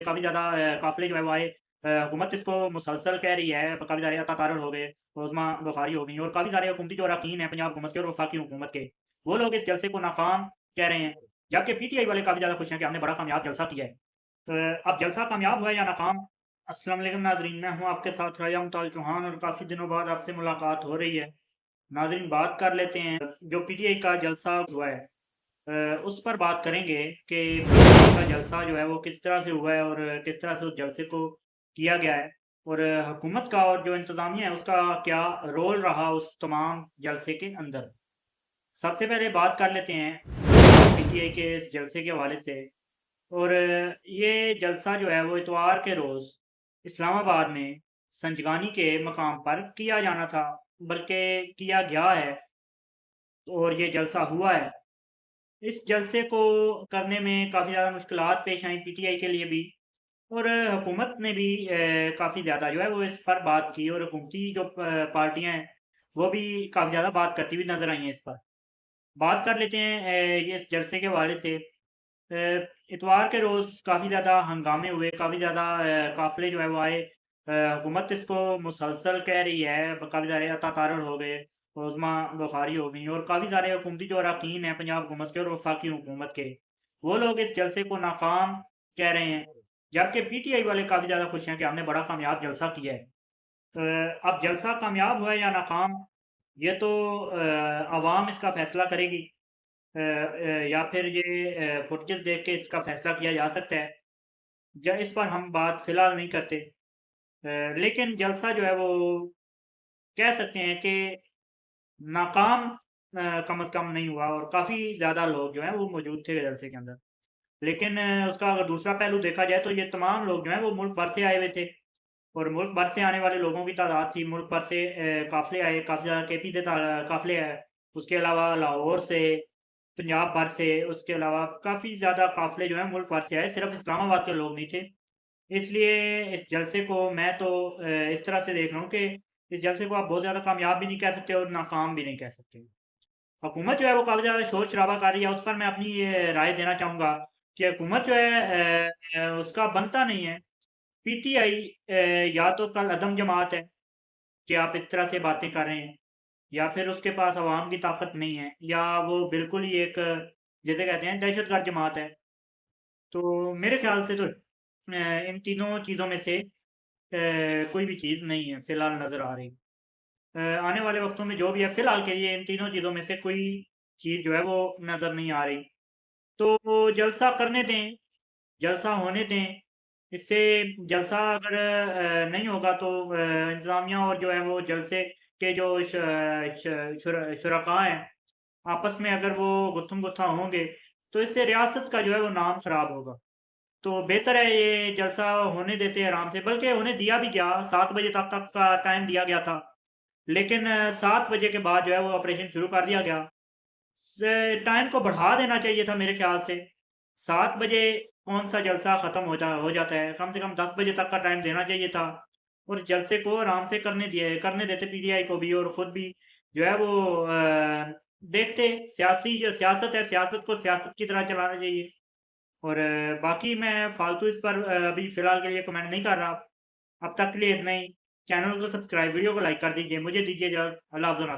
काफ़ी ज़्यादा काफ़िले जो है वो आए। हुकूमत इसको मुसलसल कह रही है, काफ़ी सारे अता तारड़ हो गए, उज़मा बुखारी हो गई और काफ़ी सारे हुकूमती जो अरकान हैं पंजाब हुकूमत के और वफाकी हुकूमत के, वो लोग इस जलसे को नाकाम कह रहे हैं। जबकि पीटीआई वाले काफ़ी ज़्यादा खुश हैं कि हमने बड़ा कामयाब जलसा किया है। अब जलसा कामयाब हुआ है या नाकाम? अस्सलाम वालेकुम नाज़रीन, मैं हूँ आपके साथ राजा मुमताज़ चौहान और काफ़ी दिनों बाद आपसे मुलाकात हो रही है। नाज़रीन बात कर लेते हैं जो पीटीआई का जलसा हुआ है। उस पर बात करेंगे कि पीटीआई का जलसा जो है वो किस तरह से हुआ है और किस तरह से उस जलसे को किया गया है और हुकूमत का और जो इंतज़ामिया है उसका क्या रोल रहा उस तमाम जलसे के अंदर। सबसे पहले बात कर लेते हैं पीटीआई के इस जलसे के हवाले से और ये जलसा जो है वो इतवार के रोज़ इस्लामाबाद में संजगानी के मकाम पर किया जाना था, बल्कि किया गया है और ये जलसा हुआ है। इस जलसे को करने में काफ़ी ज़्यादा मुश्किलात पेश आई पीटीआई के लिए भी और हुकूमत ने भी काफ़ी ज़्यादा जो है वो इस पर बात की और हुकूमती जो पार्टियाँ हैं, वो भी काफ़ी ज़्यादा बात करती हुई नज़र आई हैं इस पर। बात कर लेते हैं ये इस जलसे के हवाले से। इतवार के रोज़ काफ़ी ज़्यादा हंगामे हुए, काफ़ी ज़्यादा काफ़िले जो है वो आए। हुकूमत इसको मुसलसल कह रही है, काफ़ी सारे अता तारड़ हो गए, उज़मा बुखारी हो गई और काफ़ी सारे हुकूमती जो अरकान हैं पंजाब हुकूमत के और वफाकी हुकूमत के, वो लोग इस जलसे को नाकाम कह रहे हैं। जबकि पीटीआई वाले काफ़ी ज़्यादा खुश हैं कि हमने बड़ा कामयाब जलसा किया है। अब जलसा कामयाब हुआ है या नाकाम, ये तो अवाम इसका फैसला करेगी। या फिर ये फुटेज देख के इसका फैसला किया जा सकता है। इस पर हम बात फिलहाल नहीं करते। लेकिन जलसा जो है वो कह सकते हैं कि नाकाम कम से कम नहीं हुआ और काफ़ी ज़्यादा लोग जो हैं वो मौजूद थे जलसे के अंदर। लेकिन उसका अगर दूसरा पहलू देखा जाए तो ये तमाम लोग जो हैं वो मुल्क भर से आए हुए थे और मुल्क भर से आने वाले लोगों की तादाद थी। मुल्क भर से काफ़िले आए, काफ़ी ज़्यादा केपी से काफ़िले आए। उसके अलावा लाहौर से, पंजाब भर से, उसके अलावा काफ़ी ज़्यादा काफ़िले जो हैं मुल्क भर से आए, सिर्फ़ इस्लामाबाद के लोग नहीं थे। इसलिए इस जलसे को मैं तो इस तरह से देख रहा हूँ कि इस जलसे को आप बहुत ज़्यादा कामयाब भी नहीं कह सकते और नाकाम भी नहीं कह सकते। हुकूमत जो है वो काफ़ी ज़्यादा शोर-शराबा कर रही है, उस पर मैं अपनी ये राय देना चाहूँगा कि हुकूमत जो है उसका बनता नहीं है। पीटीआई या तो कल अदम जमात है कि आप इस तरह से बातें कर रहे हैं या फिर उसके पास अवाम की ताकत नहीं है या वो बिल्कुल ही एक जिसे कहते हैं दहशतगर्द जमात है। तो मेरे ख़्याल से तो इन तीनों चीज़ों में से कोई भी चीज़ नहीं है फ़िलहाल नज़र आ रही। आने वाले वक़्तों में जो भी है फ़िलहाल के लिए इन तीनों चीज़ों में से कोई चीज़ जो है वो नज़र नहीं आ रही। तो जलसा करने दें, जलसा होने दें। इससे जलसा अगर नहीं होगा तो इंतज़ामिया और जो है वो जलसे के जो शुरका हैं, आपस में अगर वो गुत्थम-गुत्था होंगे, तो इससे रियासत का जो है वो नाम ख़राब होगा। तो बेहतर है ये जलसा होने देते हैं आराम से, बल्कि उन्हें दिया भी गया 7 बजे तक का टाइम दिया गया था। लेकिन 7 बजे के बाद जो है वो ऑपरेशन शुरू कर दिया गया। टाइम को बढ़ा देना चाहिए था मेरे ख्याल से। 7 बजे कौन-सा जलसा खत्म हो जाता है, कम से कम 10 बजे तक का टाइम देना चाहिए था और जलसे को आराम से करने देते पीटीआई को भी और खुद भी जो है वो देखते सियासी जो सियासत है, सियासत को सियासत की तरह चलाना चाहिए और बाकी मैं फालतू इस पर अभी फ़िलहाल के लिए कमेंट नहीं कर रहा। अब तक के लिए इतना ही। चैनल को सब्सक्राइब, वीडियो को लाइक कर दीजिए। मुझे दीजिए इजाज़त। अल्लाह हाफ़िज़।